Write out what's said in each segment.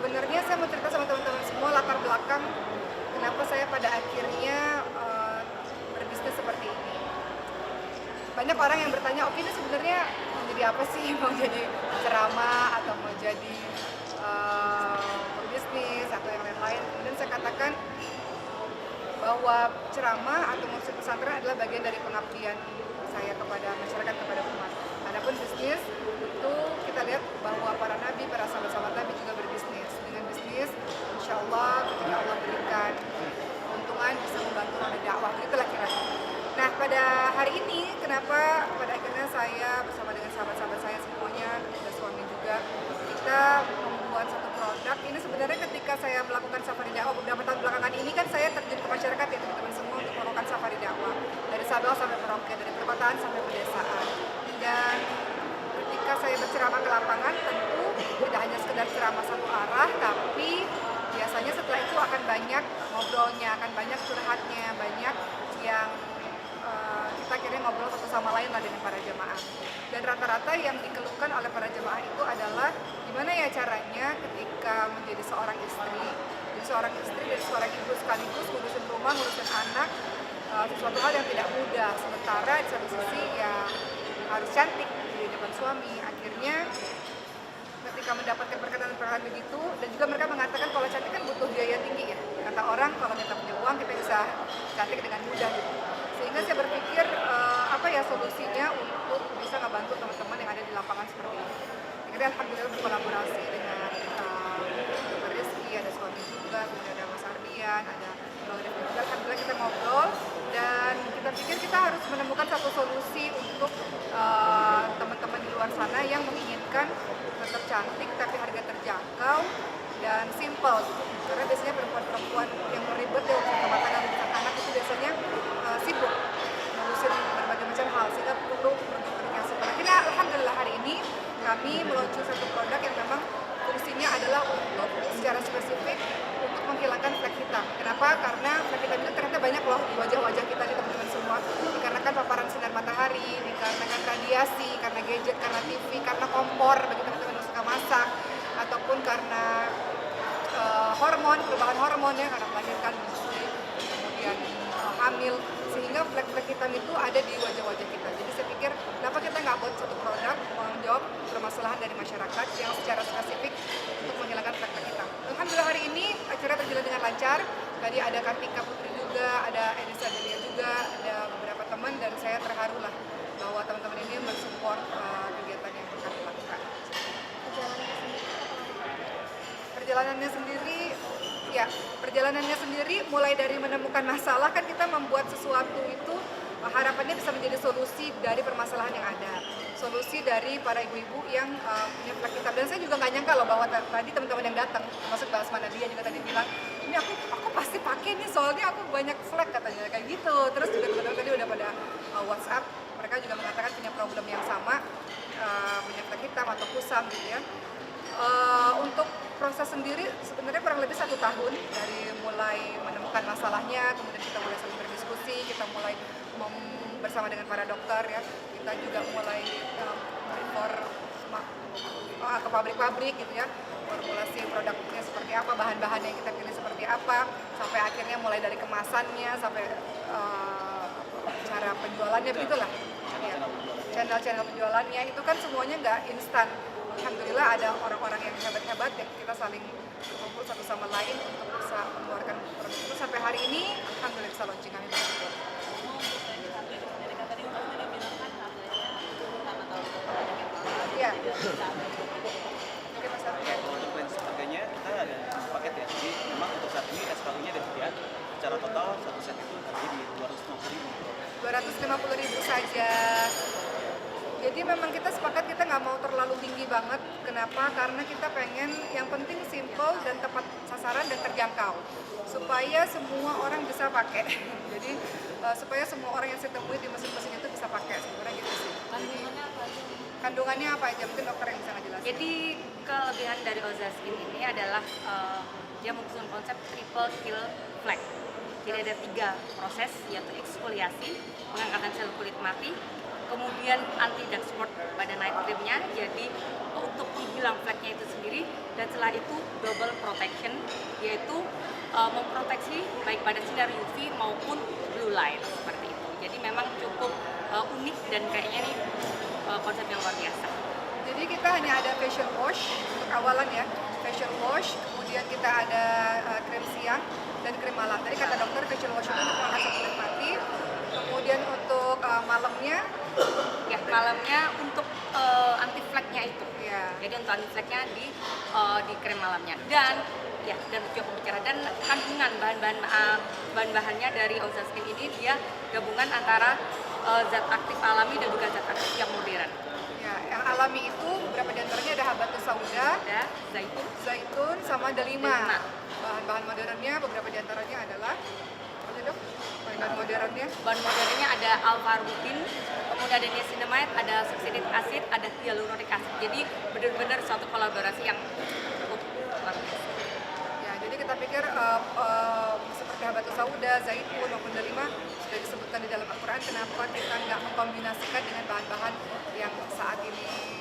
sebenarnya saya mau cerita sama teman-teman semua latar belakang kenapa saya pada akhirnya berbisnis seperti ini. Banyak orang yang bertanya, oke ini sebenarnya mau jadi apa sih? Mau jadi ceramah atau mau jadi pebisnis atau yang lain-lain. Kemudian saya katakan bahwa ceramah atau musik pesantren adalah bagian dari pengabdian saya kepada masyarakat, kepada umat. Adapun bisnis itu kita lihat bahwa para nabi, para sahabat-sahabat nabi juga berbisnis. Dengan bisnis, insya Allah ketika Allah berikan keuntungan bisa membantu roda dakwah, begitulah kira-kira. Nah pada hari ini kenapa pada akhirnya saya bersama dengan sahabat-sahabat saya semuanya dan suami juga kita membuat satu produk. Ini sebenarnya ketika saya melakukan safari dakwah beberapa tahun belakangan ini kan saya terjun ke masyarakat ya teman-teman semua untuk melakukan safari dakwah dari Sabang sampai Merauke, dari perkotaan sampai pedesaan. Dan ketika saya berceramah ke lapangan tentu tidak hanya sekedar ceramah satu arah, tapi biasanya setelah itu akan banyak ngobrolnya, akan banyak curhatnya, banyak yang kita akhirnya ngobrol satu sama lain lah dengan para jemaah. Dan rata-rata yang dikeluhkan oleh para jemaah itu adalah gimana ya caranya ketika menjadi seorang istri, dan seorang ibu sekaligus ngurusin rumah, ngurusin anak, sesuatu hal yang tidak mudah. Sementara di satu sisi ya harus cantik di depan suami. Akhirnya ketika mendapatkan perkataan-perkataan begitu, dan juga mereka mengatakan kalau cantik kan butuh biaya tinggi ya. Kata orang kalau kita punya uang kita bisa cantik dengan mudah gitu. Sehingga saya berpikir apa ya solusinya untuk bisa ngebantu teman-teman yang ada di lapangan seperti ini. Akhirnya alhamdulillah berkolaborasi dengan Dr. Rizky, ada suami juga, kemudian ada Mas Ardian, ada Bang Dev juga. Alhamdulillah kita ngobrol dan kita pikir kita harus menemukan satu solusi untuk teman-teman di luar sana yang menginginkan tetap cantik tapi harga terjangkau dan simple gitu. Karena biasanya perempuan-perempuan yang beribet di urusan rumah tangga, urusan anak itu biasanya sibuk ngurusin berbagai macam hal sehingga perlu produk-produk yang simple. Akhirnya alhamdulillah hari ini kami meluncurkan satu produk yang memang fungsinya adalah untuk secara spesifik untuk menghilangkan flek hitam. Kenapa? Karena flek hitam itu ternyata banyak loh di wajah-wajah kita nih teman-teman semua. Dikarenakan paparan sinar matahari, dikarenakan radiasi, karena gadget, karena TV, karena kompor bagi teman-teman yang suka masak, ataupun karena hormon, perubahan hormon ya, karena melahirkan, menyusui, kemudian hamil, sehingga flek-flek hitam itu ada di wajah-wajah kita. Jadi saya pikir kenapa kita nggak buat satu produk menjawab permasalahan dari masyarakat yang secara spesifik untuk menghilangkan flek-flek hitam. Alhamdulillah hari ini acara berjalan dengan lancar. Tadi ada Kartika Putri juga, ada Edisa Delia juga, ada beberapa teman dan saya terharu lah bahwa teman-teman ini mensupport kegiatan yang kami lakukan. Perjalanannya sendiri mulai dari menemukan masalah kan kita membuat sesuatu itu harapannya bisa menjadi solusi dari permasalahan yang ada, solusi dari para ibu-ibu yang punya flek hitam. Dan saya juga nggak nyangka loh bahwa tadi teman-teman yang datang, termasuk Mbak Asma Nadia juga tadi bilang, ini aku pasti pakai nih soalnya aku banyak flek katanya kayak gitu. Terus juga teman-teman tadi udah pada WhatsApp, mereka juga mengatakan punya problem yang sama, punya flek hitam atau kusam gitu ya. Untuk proses sendiri sebenarnya kurang lebih 1 tahun dari mulai menemukan masalahnya, kemudian kita mulai saling berdiskusi, kita mulai bersama dengan para dokter ya, kita juga mulai impor ke pabrik-pabrik gitu ya, formulasi produknya seperti apa, bahan-bahan yang kita pilih seperti apa, sampai akhirnya mulai dari kemasannya sampai cara penjualannya begitulah ya. Channel-channel penjualannya itu kan semuanya nggak instan. Alhamdulillah ada orang-orang yang hebat-hebat yang kita saling berkumpul satu sama lain untuk bisa mengeluarkan produk itu sampai hari ini alhamdulillah bisa launching kami bersyukur. Iya. Oke Mas Ardian. Untuk range harganya kita ada paket ya. Jadi memang untuk saat ini SKU-nya ada 3. Secara total satu set itu harganya di 250.000. 250.000 saja. Jadi memang kita sepakat kita nggak mau terlalu tinggi banget. Kenapa? Karena kita pengen yang penting simple dan tepat sasaran dan terjangkau. Supaya semua orang bisa pakai. Jadi supaya semua orang yang saya temui di mesin-mesin itu bisa pakai. Sebenarnya gitu sih. Kandungannya apa aja? Mungkin dokter yang bisa ngejelasin. Jadi kelebihan dari Oza Skin ini adalah dia mengusung konsep triple kill flek. Jadi ada 3 proses, yaitu eksfoliasi, mengangkatkan sel kulit mati, kemudian anti dark spot pada night creamnya, jadi untuk menghilang fleknya itu sendiri, dan setelah itu double protection, yaitu memproteksi baik pada sinar UV maupun blue light seperti itu. Jadi memang cukup unik dan kayaknya ini konsep yang luar biasa. Jadi kita hanya ada facial wash untuk awalan ya, facial wash, kemudian kita ada krim siang dan krim malam. Tadi kata dokter facial wash itu untuk mengangkat kulit mati, kemudian untuk malamnya, Ya, malamnya untuk anti fleknya itu. ya Jadi untuk anti fleknya di krim malamnya. Dan juga pembicara dan kandungan bahan-bahannya dari Oza Skin ini dia gabungan antara zat aktif alami dan juga zat aktif yang modern. ya, yang alami itu beberapa diantaranya ada habatus sauda, Ada zaitun, zaitun, sama delima. Delima. Bahan-bahan modernnya beberapa diantaranya adalah apa dok? Bahan modernnya bahan modernnya ada alpha-rutin, kemudian ada niacinamide, ada succinic acid, ada hyaluronic acid. Jadi benar-benar suatu kolaborasi yang cukup luar biasa. ya, jadi kita pikir seperti habatus sauda, zaitun maupun delima sudah disebutkan di dalam Al-Quran. Kenapa kita nggak mengkombinasikan dengan bahan-bahan yang saat ini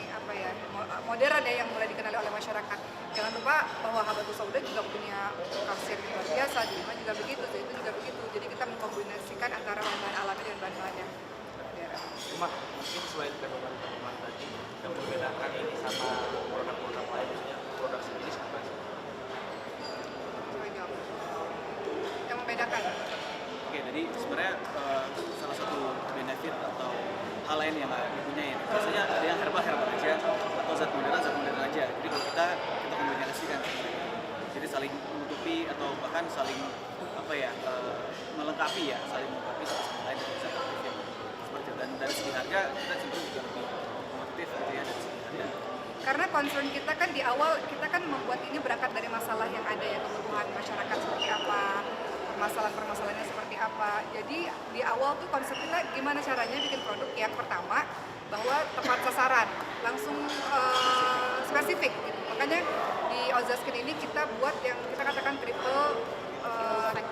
modern ya, yang mulai dikenali oleh masyarakat. Jangan lupa bahwa habatus sauda juga punya khasiat yang luar biasa, delima juga begitu, zaitun juga begitu. Jadi kita mengkombinasikan antara bahan-bahan alami dan bahan-bahan yang modern. Cuma mungkin selain kandungan tadi yang membedakan ini sama produk-produk lain, maksudnya produk sejenis apa sih? Coba jawab. Yang membedakan. Oke, jadi sebenarnya salah satu benefit atau hal lain yang dipunyai, biasanya ada yang herbal aja atau zat modern aja. Jadi kalau kita kombinasikan, jadi saling menutupi atau bahkan saling melengkapi saling melengkapi satu sama lain dengan zat aktif yang seperti itu. Dan dari segi harga kita cenderung juga lebih kompetitif gitu ya dari segi harga. Karena concern kita kan di awal, kita kan membuat ini berangkat dari masalah yang ada ya, kebutuhan masyarakat seperti apa, permasalahan-permasalahannya seperti apa. Jadi di awal tuh konsep kita gimana caranya bikin produk yang pertama bahwa tepat sasaran, langsung spesifik gitu. Makanya di Oza Skin ini kita buat yang kita katakan triple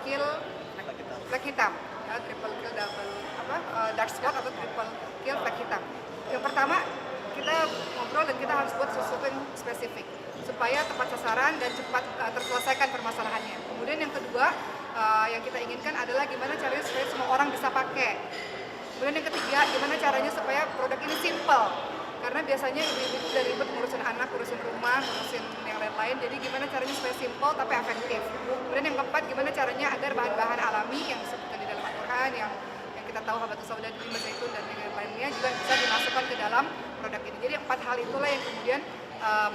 kill flek hitam, ya, triple kill double dark spot atau triple kill flek hitam. Yang pertama kita ngobrol dan kita harus buat sesuatu yang spesifik supaya tepat sasaran dan cepat terselesaikan permasalahannya. Kemudian yang kedua yang kita inginkan adalah gimana caranya supaya semua orang bisa pakai. Kemudian yang ketiga, gimana caranya supaya produk ini simple. Karena biasanya ibu-ibu itu udah ribet ngurusin anak, ngurusin rumah, ngurusin yang lain-lain. Jadi gimana caranya supaya simple tapi efektif. Kemudian yang keempat, gimana caranya agar bahan-bahan alami yang disebutkan di dalam Al-Quran, yang kita tahu habatus sauda, delima, zaitun dan yang lainnya juga bisa dimasukkan ke dalam produk ini. Jadi 4 hal itulah yang kemudian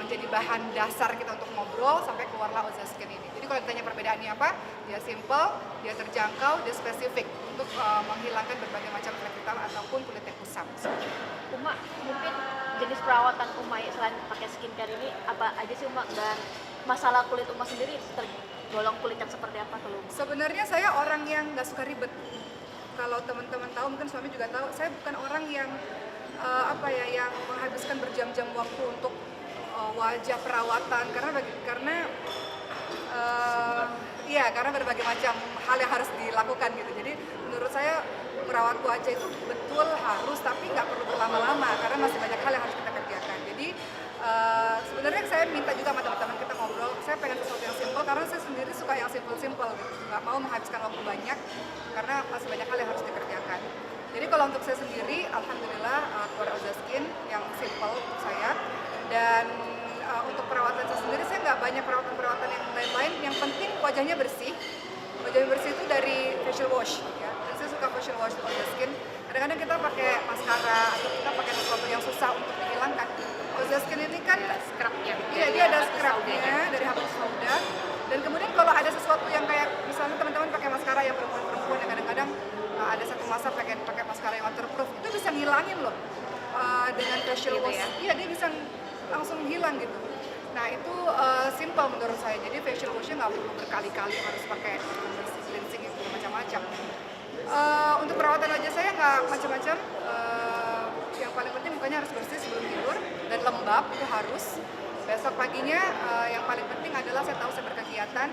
menjadi bahan dasar kita untuk ngobrol sampai keluarlah Oza Skin ini. Jadi kalau ditanya perbedaannya apa, dia simple, dia terjangkau, dia spesifik untuk menghilangkan berbagai macam flek hitam ataupun kulit yang kusam. Uma, mungkin jenis perawatan Uma selain pakai skincare ini apa aja sih Uma, dan masalah kulit Uma sendiri tergolong kulit yang seperti apa kalau Uma? Sebenarnya saya orang yang nggak suka ribet. Kalau teman-teman tahu, mungkin suami juga tahu, saya bukan orang yang yang menghabiskan berjam-jam waktu untuk wajah perawatan karena berbagai macam hal yang harus dilakukan gitu. Jadi menurut saya merawat wajah itu betul harus, tapi nggak perlu berlama-lama karena masih banyak hal yang harus kita kerjakan. Jadi sebenarnya saya minta juga sama teman-teman kita ngobrol, saya pengen sesuatu yang simple karena saya sendiri suka yang simple gitu. Nggak mau menghabiskan waktu banyak karena masih banyak hal yang harus dikerjakan. Jadi kalau untuk saya sendiri, alhamdulillah keluar Oza Skin yang simple untuk saya. Dan untuk perawatan saya sendiri, saya nggak banyak perawatan yang lain-lain. Yang penting wajahnya bersih. Wajahnya bersih itu dari facial wash. Ya. Dan saya suka facial wash Oza Skin. Kadang-kadang kita pakai maskara atau kita pakai sesuatu yang susah untuk dihilangkan. Oza Skin ini kan Scrubnya. iya, dia ada scrubnya dari habatus sauda. Dan kemudian kalau ada sesuatu yang kayak misalnya teman-teman pakai maskara yang perempuan yang kadang-kadang ada satu masa pakai maskara yang waterproof, itu bisa ngilangin loh dengan facial wash. Ya? Iya, dia bisa langsung hilang gitu. Nah itu simple menurut saya. Jadi facial washnya nggak perlu berkali-kali harus pakai cleansing itu macam-macam. Untuk perawatan wajah saya nggak macam-macam. Yang paling penting mukanya harus bersih sebelum tidur dan lembab itu harus. Besok paginya yang paling penting adalah saya tahu saya berkegiatan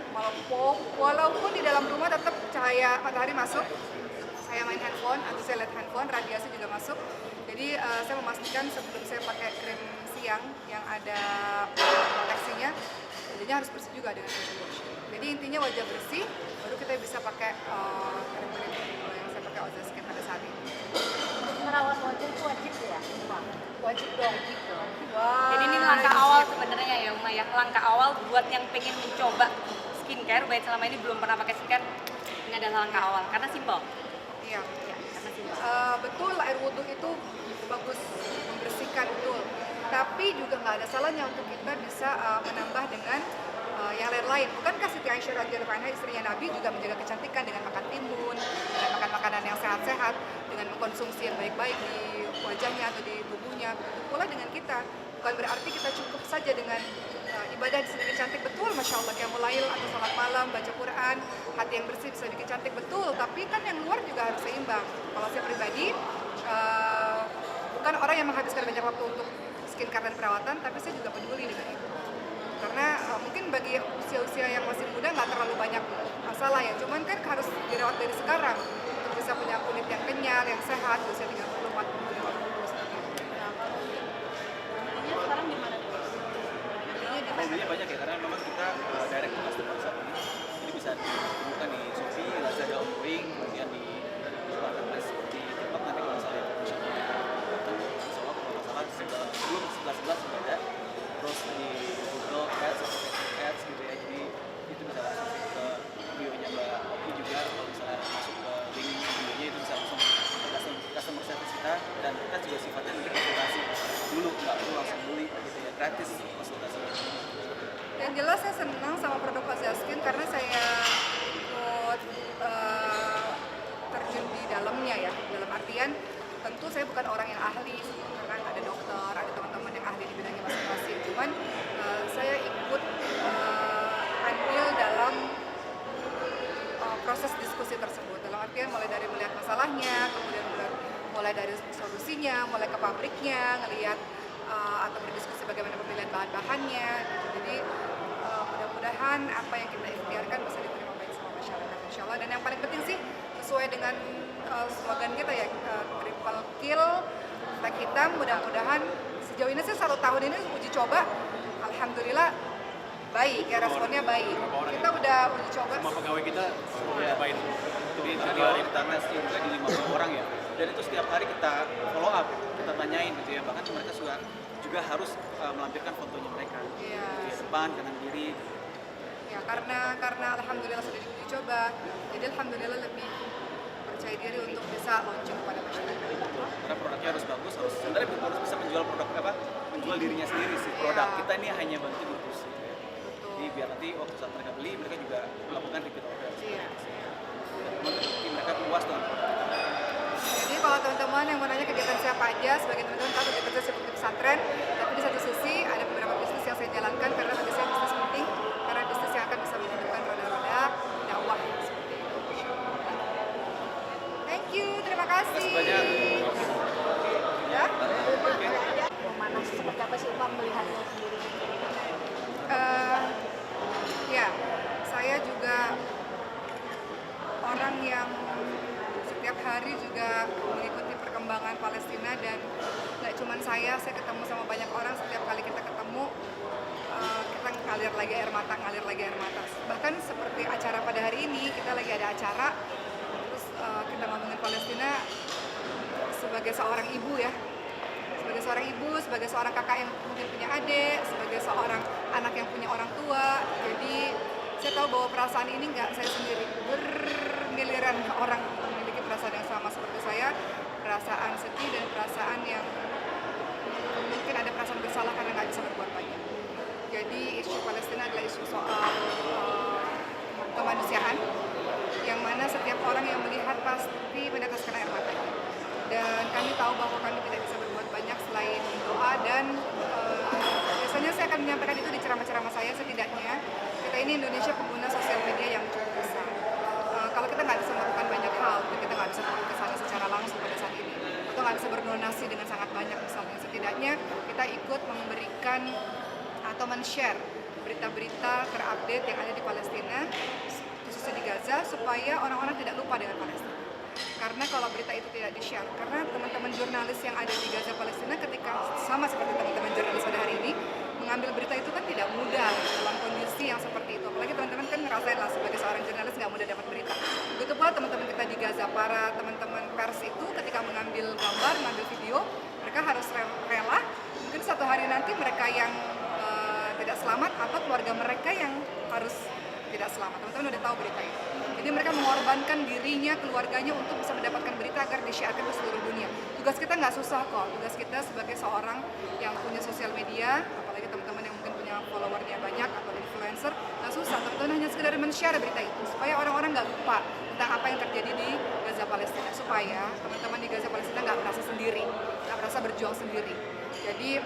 walaupun di dalam rumah tetap cahaya matahari masuk. Saya main handphone atau saya lihat handphone, radiasi juga masuk. Jadi Jadi saya memastikan sebelum saya pakai krim siang yang ada proteksinya, wajahnya harus bersih juga dengan facial wash. Jadi intinya wajah bersih, baru kita bisa pakai krim-krim yang saya pakai Oza Skin pada saat ini. Merawat wajah itu wajib ya, Mbak? Wajib dong. Wah. Jadi ini langkah awal sebenarnya ya Uma ya, langkah awal buat yang pengen mencoba skincare, baik selama ini belum pernah pakai skincare, ini adalah langkah awal karena simpel. Iya. Ya, karena simpel. Betul, air wudhu itu bagus, membersihkan, betul. Tapi juga nggak ada salahnya untuk kita bisa menambah dengan yang lain-lain. Bukankah Siti Aisyah radhiyallahu anha, istrinya Nabi, juga menjaga kecantikan dengan makan timun, dengan makan makanan yang sehat-sehat, dengan mengkonsumsi yang baik-baik di wajahnya atau di tubuhnya. Begitu pula dengan kita. Bukan berarti kita cukup saja dengan ibadah bisa bikin cantik, betul, Masya Allah, qiyamul lail atau sholat malam, baca Quran, hati yang bersih bisa bikin cantik, betul. Tapi kan yang luar juga harus seimbang. Kalau saya pribadi, bukan orang yang menghabiskan banyak waktu untuk skincare dan perawatan, tapi saya juga peduli dengan itu. Karena mungkin bagi usia-usia yang masih muda nggak terlalu banyak masalah ya, cuman kan harus dirawat dari sekarang untuk bisa punya kulit yang kenyal, yang sehat, di usia 30, 40, 50, seperti itu. Ini sekarang gimana? Mobilnya banyak ya, karena memang kita direct ke customer saat ini. Jadi bisa ditemukan di Shopee, Lazada, Ongoing, kemudian di marketplace seperti TikTok nanti kalau misalnya datang, insya Allah kalau nggak salah sebelum 11 sudah ada. Terus di Google Ads atau Facebook Ads gitu ya, jadi itu bisa langsung ke bio-nya Mbak Oki juga. Kalau misalnya masuk ke link bio-nya itu bisa langsung customer service kita, dan kita juga sifatnya nanti konsultasi dulu, nggak perlu langsung beli gitu ya, gratis konsultasinya. Yang jelas saya senang sama produk Oza Skin karena saya ikut terjun di dalamnya ya, dalam artian tentu saya bukan orang yang ahli, karena ada dokter, ada teman-teman yang ahli di bidangnya masing-masing, cuman saya ikut andil dalam proses diskusi tersebut, dalam artian mulai dari melihat masalahnya, kemudian mulai dari solusinya, mulai ke pabriknya, ngelihat atau berdiskusi bagaimana pemilihan bahan-bahannya. Jadi mudah-mudahan apa yang kita ikhtiarkan bisa diterima baik sama masyarakat, insya Allah. Dan yang paling penting sih sesuai dengan slogan kita ya, triple kill, flag hitam. Mudah-mudahan sejauh ini sih 1 tahun ini uji coba, alhamdulillah baik ya, responnya baik. Kita udah uji coba. Semua pegawai kita cobain. Jadi tadi hari pertama sih di 50 orang ya, dan itu setiap hari kita follow up, kita tanyain gitu ya, bahkan mereka juga harus melampirkan fotonya mereka di depan, kanan kiri. Ya karena alhamdulillah sudah diuji coba, jadi alhamdulillah lebih percaya diri untuk bisa launching kepada masyarakat. Karena produknya harus bagus, sebenarnya harus bisa menjual menjual dirinya sendiri sih. Produk kita ini hanya bantu distribusi. Jadi biar nanti waktu saat mereka beli, mereka juga melakukan repeat order. Iya. Nanti mereka puas dengan produk kita. Jadi kalau teman-teman yang mau nanya kegiatan saya apa aja, sebagai teman-teman tahu kegiatan saya seperti pesantren, tapi di satu sisi ada beberapa bisnis yang saya jalankan karena bagi saya bisnis penting, karena bisnis yang akan bisa menghidupkan roda-roda dakwah seperti itu. Thank you, terima kasih. Banyak. Ya. Mana seperti apa sih Uma melihatnya sendiri? Ya, saya juga orang yang setiap hari juga mengikuti perkembangan Palestina, dan nggak cuma saya ketemu sama banyak orang. Setiap kali kita ketemu, kita ngalir lagi air mata. Bahkan seperti acara pada hari ini, kita lagi ada acara, terus kita ngomongin Palestina sebagai seorang ibu ya. Sebagai seorang kakak yang mungkin punya adik, sebagai seorang anak yang punya orang tua. Jadi saya tahu bahwa perasaan ini nggak saya sendiri, bermiliaran orang memiliki perasaan yang sama seperti saya, perasaan sedih dan perasaan yang mungkin ada perasaan bersalah karena nggak bisa berbuat banyak. Jadi isu Palestina adalah isu soal kemanusiaan, yang mana setiap orang yang melihat pasti meneteskan air mata. Dan kami tahu bahwa kami tidak bisa berbuat banyak selain doa, dan biasanya saya akan menyampaikan itu di ceramah-ceramah saya. Setidaknya kita ini Indonesia pengguna sosial media yang cukup besar. Kalau kita nggak bisa melakukan banyak hal, kita nggak bisa turun ke sana secara langsung pada saat ini, atau nggak bisa berdonasi dengan sangat banyak misalnya, setidaknya kita ikut memberikan atau men-share berita-berita terupdate yang ada di Palestina, khususnya di Gaza, supaya orang-orang tidak lupa dengan Palestina. karena kalau berita itu tidak di-share, karena teman-teman jurnalis yang ada di Gaza Palestina ketika sama seperti teman-teman jurnalis pada hari ini mengambil berita itu kan tidak mudah dalam kondisi yang seperti itu, apalagi teman-teman kan ngerasain lah sebagai seorang jurnalis nggak mudah dapat berita. Begitu pula teman-teman kita di Gaza, para teman-teman pers itu ketika mengambil gambar, mengambil video, mereka harus rela, mungkin satu hari nanti mereka yang tidak selamat atau keluarga mereka yang harus tidak selamat. Teman-teman udah tahu berita itu. Jadi mereka mengorbankan dirinya, keluarganya untuk bisa mendapatkan berita agar di-share-kan ke seluruh dunia. Tugas kita nggak susah kok. Tugas kita sebagai seorang yang punya sosial media, apalagi teman-teman yang mungkin punya followernya banyak atau influencer, nggak susah. Teman-teman hanya sekedar men-share berita itu supaya orang-orang nggak lupa tentang apa yang terjadi di Gaza Palestina, supaya teman-teman di Gaza Palestina nggak merasa sendiri, nggak merasa berjuang sendiri. Jadi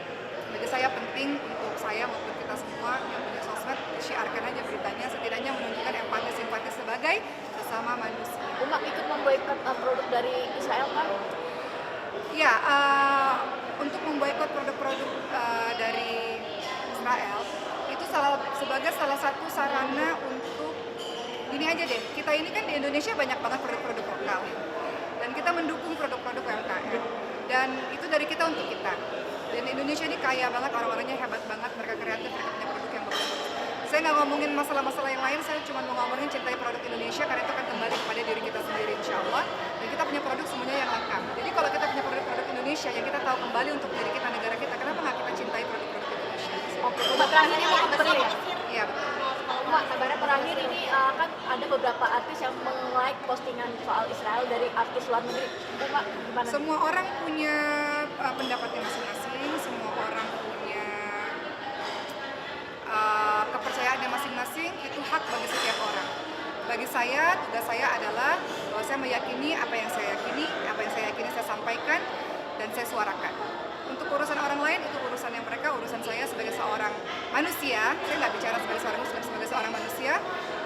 bagi saya penting untuk saya maupun kita semua yang punya sosmed, siarkan aja beritanya, setidaknya menunjukkan empati simpati sebagai sesama manusia. Umat ikut memboikot produk dari Israel kan? Ya, untuk memboikot produk-produk dari Israel itu sebagai salah satu sarana untuk ini aja deh. Kita ini kan di Indonesia banyak banget produk-produk lokal dan kita mendukung produk-produk UMKM dan itu dari kita untuk kita. Dan Indonesia ini kaya banget, orang-orangnya hebat banget, mereka kreatif, mereka punya produk yang bagus. Saya nggak ngomongin masalah-masalah yang lain, saya cuma mau ngomongin cintai produk Indonesia karena itu akan kembali kepada diri kita sendiri insya Allah. Dan kita punya produk semuanya yang lengkap. Jadi kalau kita punya produk-produk Indonesia yang kita tahu kembali untuk diri kita, negara kita, kenapa nggak kita cintai produk-produk Indonesia? Oke, Umat terakhir ini benar ya? Iya betul. Umat, kabarnya terakhir ini kan ada beberapa artis yang meng-like postingan soal Israel dari artis luar negeri. Umat gimana? Semua orang punya pendapatnya masing-masing, semua orang punya kepercayaannya masing-masing, itu hak bagi setiap orang. Bagi saya, tugas saya adalah bahwa saya meyakini apa yang saya yakini saya sampaikan dan saya suarakan. Untuk urusan orang lain itu urusan yang mereka, urusan saya sebagai seorang manusia, saya nggak bicara sebagai seorang muslim, sebagai seorang manusia,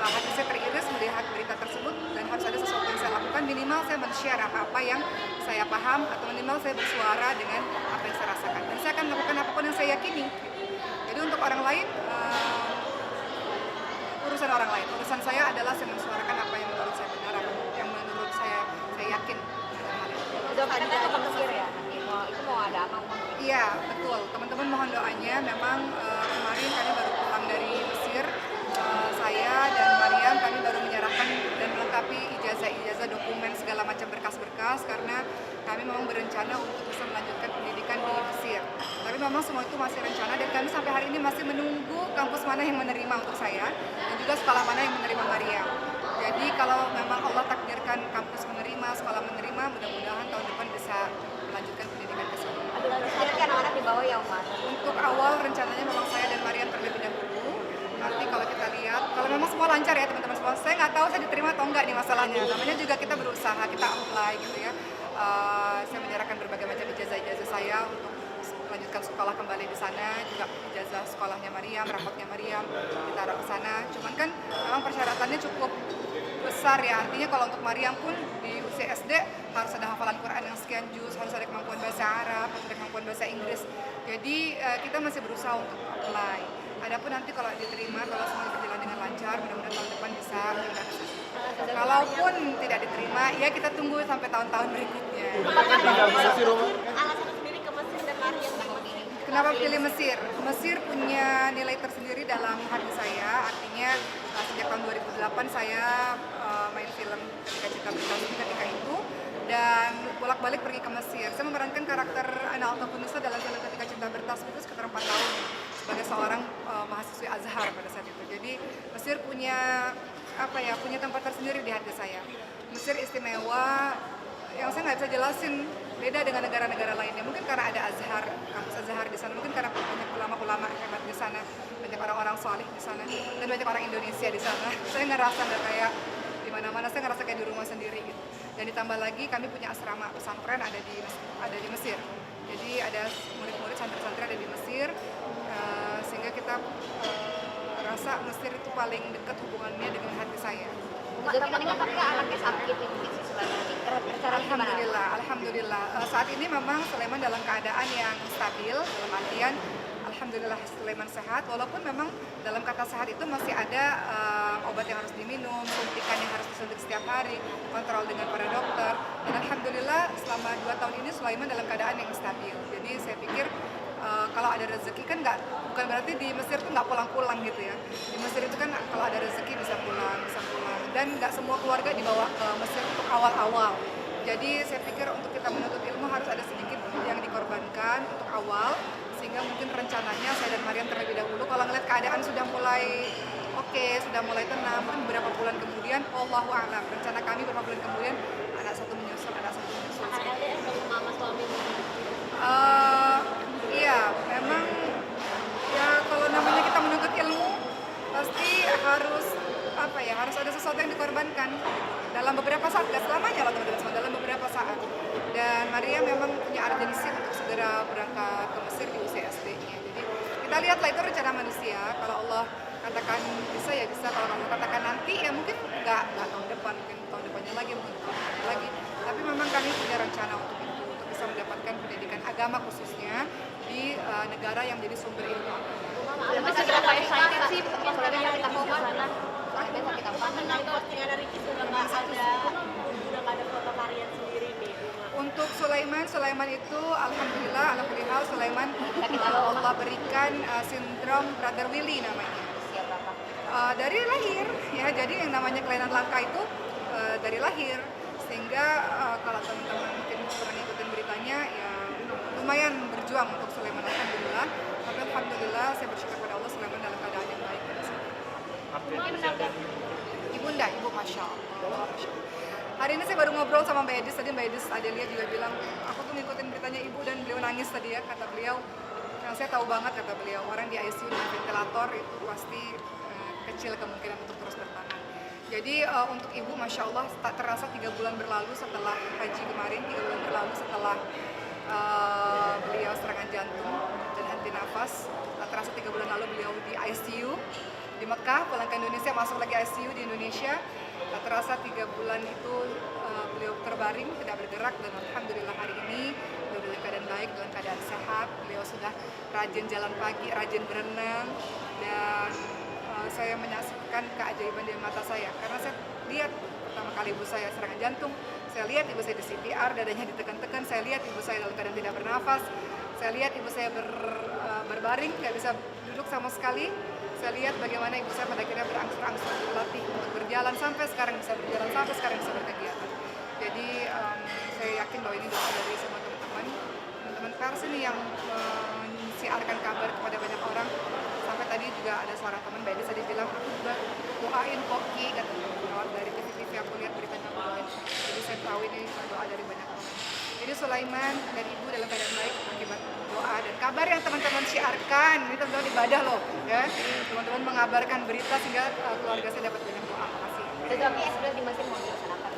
hati saya teriris melihat berita tersebut dan harus ada sesuatu yang saya lakukan, minimal saya men-share apa yang saya paham atau minimal saya bersuara dengan apa yang saya rasakan dan saya akan melakukan apapun yang saya yakini. Jadi untuk orang lain, urusan orang lain, urusan saya adalah saya mensuarakan apa yang menurut saya benar, yang menurut saya yakin. Udah ada teman-teman ya? Itu mau ada apa? Iya, betul. Teman-teman mohon doanya. Memang kemarin kami baru pulang dari Mesir. Saya dan Mariam kami baru menyerahkan dan melengkapi ijazah dokumen segala macam berkas-berkas karena kami memang berencana untuk bisa melanjutkan pendidikan di Mesir. Tapi memang semua itu masih rencana dan kami sampai hari ini masih menunggu kampus mana yang menerima untuk saya dan juga sekolah mana yang menerima Mariam. Jadi kalau memang Allah takdirkan kampus menerima, sekolah menerima, mudah-mudahan tahun depan bisa melanjutkan pendidikan ke sana. Jadi kan anak di bawah ya Umat? Untuk awal rencananya memang saya dan Mariam terlebih dahulu. Nanti kalau kita lihat, kalau memang semua lancar ya teman-teman semua, saya nggak tahu saya diterima atau enggak nih masalahnya. Namanya juga kita berusaha, kita apply gitu ya. Saya menyerahkan berbagai macam ijazah saya untuk melanjutkan sekolah kembali di sana, juga ijazah sekolahnya Mariam, rapotnya Mariam ditaruh ke sana. Cuman kan memang persyaratannya cukup besar ya, artinya kalau untuk Mariam pun di usia SD harus ada hafalan Quran yang sekian juz, harus ada kemampuan bahasa Arab, harus ada kemampuan bahasa Inggris. Jadi kita masih berusaha untuk apply. Adapun nanti kalau diterima, kalau semuanya berjalan dengan lancar, mudah-mudahan tahun depan bisa pindah ke sana. Kalaupun tidak diterima, ya kita tunggu sampai tahun-tahun berikutnya. Alasan sendiri ke Mesir dan Mariam Kenapa pilih Mesir? Mesir punya nilai tersendiri dalam hati saya, artinya sejak tahun 2008 saya main film Ketika Cinta Bertasbih ketika itu dan bolak-balik pergi ke Mesir. Saya memerankan karakter Ana Altafunusa dalam film Ketika Cinta Bertasbih itu sekitar 4 tahun sebagai seorang mahasiswi Azhar pada saat itu. Jadi Mesir punya punya tempat tersendiri di hati saya. Mesir istimewa yang saya nggak bisa jelasin, beda dengan negara-negara lainnya. Mungkin karena ada Azhar, kampus Azhar di sana, mungkin karena banyak ulama-ulama hebat di sana, banyak orang-orang saleh di sana, dan banyak orang Indonesia di sana. Saya ngerasa nggak kayak di mana-mana, saya ngerasa kayak di rumah sendiri gitu. Dan ditambah lagi kami punya asrama pesantren ada di Mesir. Jadi ada murid-murid santri-santri ada di Mesir, sehingga kita rasa Mesir itu paling dekat hubungannya dengan hati saya. Teman-teman apakah anaknya sakit ini Alhamdulillah. Saat ini memang Sulaiman dalam keadaan yang stabil, dalam artian alhamdulillah Sulaiman sehat, walaupun memang dalam kata sehat itu masih ada obat yang harus diminum, suntikan yang harus disuntik setiap hari, kontrol dengan para dokter. Dan alhamdulillah selama 2 tahun ini Sulaiman dalam keadaan yang stabil. Jadi saya pikir kalau ada rezeki kan bukan berarti di Mesir tuh nggak pulang-pulang gitu ya. Di Mesir itu kan kalau ada rezeki bisa pulang, dan nggak semua keluarga dibawa ke Mesir untuk awal-awal. Jadi saya pikir untuk kita menuntut ilmu harus ada sedikit yang dikorbankan untuk awal, sehingga mungkin rencananya saya dan Mariam terlebih dahulu kalau ngeliat keadaan sudah mulai oke, sudah mulai tenang, mungkin beberapa bulan kemudian, Allahu a'lam, rencana kami beberapa bulan kemudian anak satu menyusul. Ada yang dari mama suami. Iya, memang ya kalau namanya kita menuntut ilmu pasti harus harus ada sesuatu yang dikorbankan dalam beberapa saat, gak selamanya loh teman-teman semua, dalam beberapa saat. Dan Maria memang punya urgensi untuk segera berangkat ke Mesir di usia SD-nya. Jadi kita lihatlah itu rencana manusia. Kalau Allah katakan bisa ya bisa, kalau Allah katakan nanti ya mungkin nggak tahun depan, mungkin tahun depannya lagi, mungkin tahun depannya lagi. Tapi memang kami punya rencana untuk itu, untuk bisa mendapatkan pendidikan agama khususnya di negara yang menjadi sumber ilmu. Tapi seberapa excited sih pas kalian kita mau ke sana? Besok kita panen itu postingan dari Ricky sudah nggak ada foto kalian sendiri nih. Untuk Sulaiman itu alhamdulillah Sulaiman Allah berikan sindrom Brother Willy namanya. Usia berapa? Dari lahir ya, jadi yang namanya kelainan langka itu dari lahir, sehingga kalau teman-teman mungkin pernah ngikutin beritanya ya lumayan berjuang untuk Sulaiman, alhamdulillah. Tapi alhamdulillah saya bersyukur pada Allah Sulaiman dalam keadaan yang baik. Ibu Masya Allah. Hari ini saya baru ngobrol sama Mbak Edis, tadi Mbak Edis Adelia juga bilang, aku tuh ngikutin beritanya ibu dan beliau nangis tadi ya, kata beliau, yang saya tahu banget kata beliau, orang di ICU dengan ventilator itu pasti kecil kemungkinan untuk terus bertahan. Jadi untuk ibu Masya Allah tak terasa 3 bulan berlalu setelah haji kemarin, 3 bulan berlalu setelah beliau serangan jantung dan henti nafas, tak terasa 3 bulan lalu beliau di ICU di Mekah, pulang ke Indonesia, masuk lagi ICU di Indonesia. Tak terasa 3 bulan itu beliau terbaring, tidak bergerak, dan alhamdulillah hari ini beliau dalam keadaan baik, dalam keadaan sehat. Beliau sudah rajin jalan pagi, rajin berenang, dan saya menyaksikan keajaiban di mata saya karena saya lihat pertama kali ibu saya serangan jantung, saya lihat ibu saya di CPR, dadanya ditekan-tekan, saya lihat ibu saya dalam keadaan tidak bernafas, saya lihat ibu saya berbaring, nggak bisa duduk sama sekali. Saya lihat bagaimana ibu saya pada akhirnya berangsur-angsur berlatih untuk berjalan, sampai sekarang bisa berjalan, sampai sekarang bisa berkegiatan. Jadi saya yakin bahwa ini doa dari semua teman-teman pers ini yang mensiarkan kabar kepada banyak orang. Sampai tadi juga ada seorang teman Mbak Edis tadi bilang, aku juga doain Koki, katanya lewat dari TV aku lihat beritanya aku doain. Jadi saya tahu ini doa dari banyak orang. Jadi Sulaiman dan ibu dalam keadaan baik akibat doa dan kabar yang teman-teman siarkan. Ini teman-teman ibadah loh, ya. Teman-teman mengabarkan berita sehingga keluarga saya dapat banyak doa. Makasih. Tapi S2 di Mesir mau jurusan apa?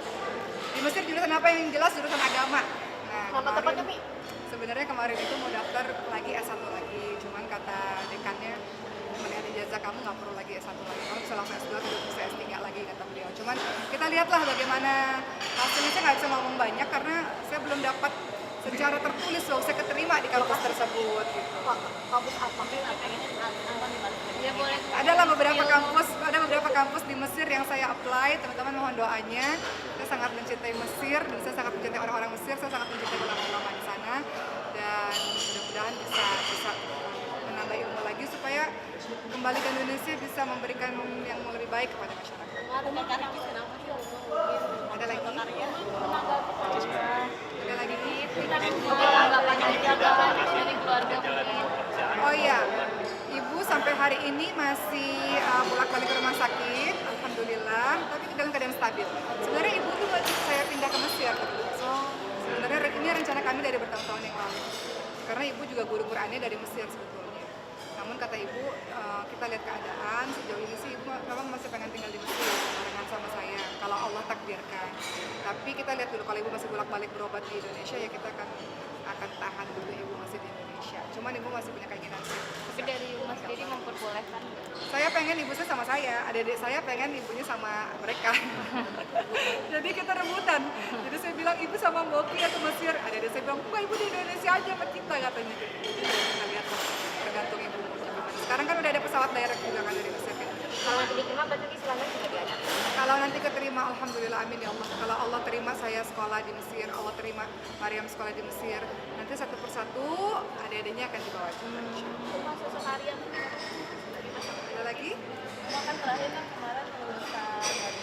Di Mesir jurusan apa yang jelas jurusan agama. Nah, Nama tepatnya Mi? sebenarnya kemarin itu mau daftar lagi S1 lagi, cuman kata dekannya melihat ijazah kamu nggak perlu lagi S1 lagi, kamu bisa langsung S2 atau bisa S3 lagi, kata beliau. Cuman kita lihatlah bagaimana hasilnya. Saya nggak bisa ngomong banyak karena saya belum dapat secara tertulis loh, saya keterima di kampus tersebut gitu. Kampus apa? Ya boleh. Ada beberapa kampus di Mesir yang saya apply, teman-teman mohon doanya. Saya sangat mencintai Mesir dan saya sangat mencintai orang-orang Mesir, saya sangat mencintai ulama-ulama di sana, dan mudah-mudahan bisa menambah ilmu lagi supaya kembali ke Indonesia bisa memberikan yang lebih baik kepada masyarakat. Ada lagi? Ada lagi? Dari keluarga mungkin. Oh iya, ibu sampai hari ini masih bolak-balik ke rumah sakit, alhamdulillah, tapi dalam keadaan stabil. Sebenarnya ibu tuh saya pindah ke Mesir, so sebenarnya ini rencana kami dari bertahun-tahun yang lalu. Karena ibu juga guru Qurannya dari Mesir sebetulnya. Namun kata ibu, kita lihat keadaan sejauh ini sih ibu memang masih pengen tinggal di Mesir barengan sama saya, kalau Allah takdirkan. Tapi kita lihat dulu, kalau ibu masih bolak-balik berobat di Indonesia ya kita akan tahan dulu ibu masih di Indonesia. Cuman ibu masih punya keinginan sih. Tapi dari rumah sendiri memperbolehkan. Saya pengen ibu saya sama saya, adik-adik saya pengen ibunya sama mereka. Jadi kita rebutan. Jadi saya bilang ibu sama Boki atau Mesir, adik-adik saya bilang enggak, ibu di Indonesia aja sama kita, katanya. Jadi kita lihat tergantung ibu. pesawat direct juga kan dari Mesir ke Indonesia. Kalau nanti diterima berarti istilahnya juga diajar. Kalau nanti keterima, alhamdulillah, amin ya Allah. Kalau Allah terima saya sekolah di Mesir, Allah terima Mariam sekolah di Mesir, nanti satu persatu adik-adiknya akan dibawa juga. Masuk sekalian Ada lagi? kan terakhir kan kemarin lulusan dari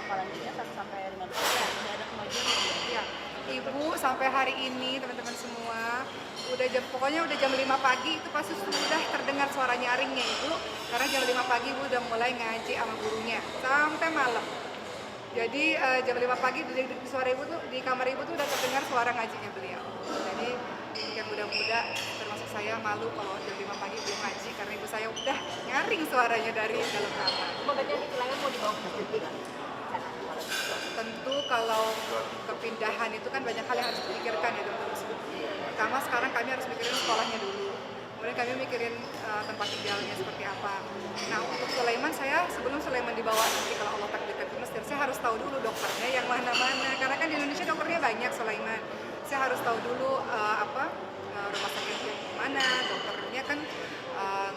karantina 1 sampai 15 ya, udah ada kemajuan Ya, Ibu sampai hari ini teman-teman semua pokoknya udah jam 5 pagi itu pasti sudah terdengar suara nyaringnya Ibu, karena jam 5 pagi Ibu udah mulai ngaji sama gurunya sampai malam. Jadi jam 5 pagi di suara Ibu tuh di kamar Ibu tuh udah terdengar suara ngajinya beliau. Jadi yang muda-muda termasuk saya malu kalau jam 5 pagi belum ngaji karena ibu saya udah nyaring suaranya dari dalam kamar. Berarti istilahnya mau dibawa ke masjid juga. Tentu kalau kepindahan itu kan banyak hal yang harus dipikirkan ya teman-teman. Pertama sekarang kami harus mikirin sekolahnya dulu. Kemudian kami mikirin tempat tinggalnya seperti apa. Nah untuk Sulaiman, saya sebelum Sulaiman dibawa nanti kalau Allah takdirkan ke Mesir, saya harus tahu dulu dokternya yang mana-mana. Karena kan di Indonesia dokternya banyak Sulaiman. Saya harus tahu dulu rumah sakit yang mana, dokternya kan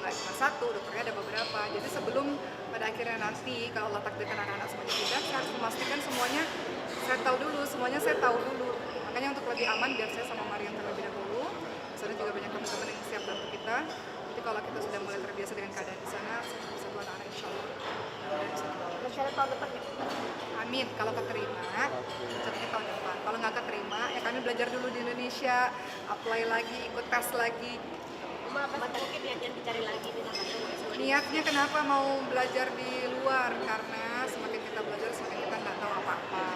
nggak cuma satu, dokternya ada beberapa. Jadi sebelum pada akhirnya nanti kalau Allah takdirkan anak-anak semuanya pindah, saya harus memastikan semuanya saya tahu dulu. Makanya untuk lebih aman biar saya sama Mariam terlebih dahulu. Di sana juga banyak teman-teman yang siap bantu kita. Jadi kalau kita sudah mulai terbiasa dengan keadaan di sana, bisa buat anak insya Allah. Rencana tahun depan ya? Amin, kalau keterima, rencananya tahun depan. Kalau nggak keterima, ya kami belajar dulu di Indonesia, apply lagi, ikut tes lagi. mungkin yang dicari lagi di sana. Niatnya kenapa mau belajar di luar? Karena semakin kita belajar, semakin kita nggak tahu apa-apa.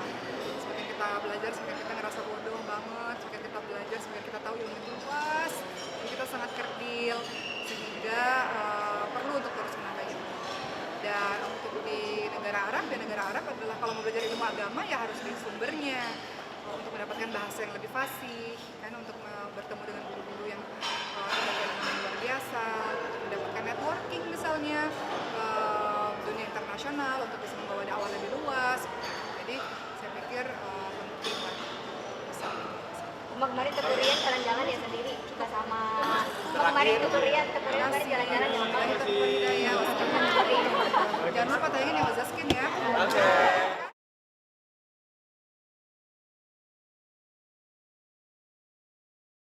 Semakin kita belajar, semakin kita ngerasa bodoh banget. Semakin kita belajar, semakin kita tahu ilmu itu luas. Jadi kita sangat kerdil, sehingga perlu untuk terus menambah ilmu. Dan untuk di negara Arab adalah kalau mau belajar ilmu agama ya harus dari sumbernya. Untuk mendapatkan bahasa yang lebih fasih, kan untuk bertemu dengan guru-guru yang luar biasa, untuk mendapatkan networking misalnya dunia internasional, untuk bisa membawa dakwah lebih luas. Jadi saya pikir penting lah. Kemarin ke Durian jalan-jalan ya sendiri juga sama. Kemarin ke Durian jalan-jalan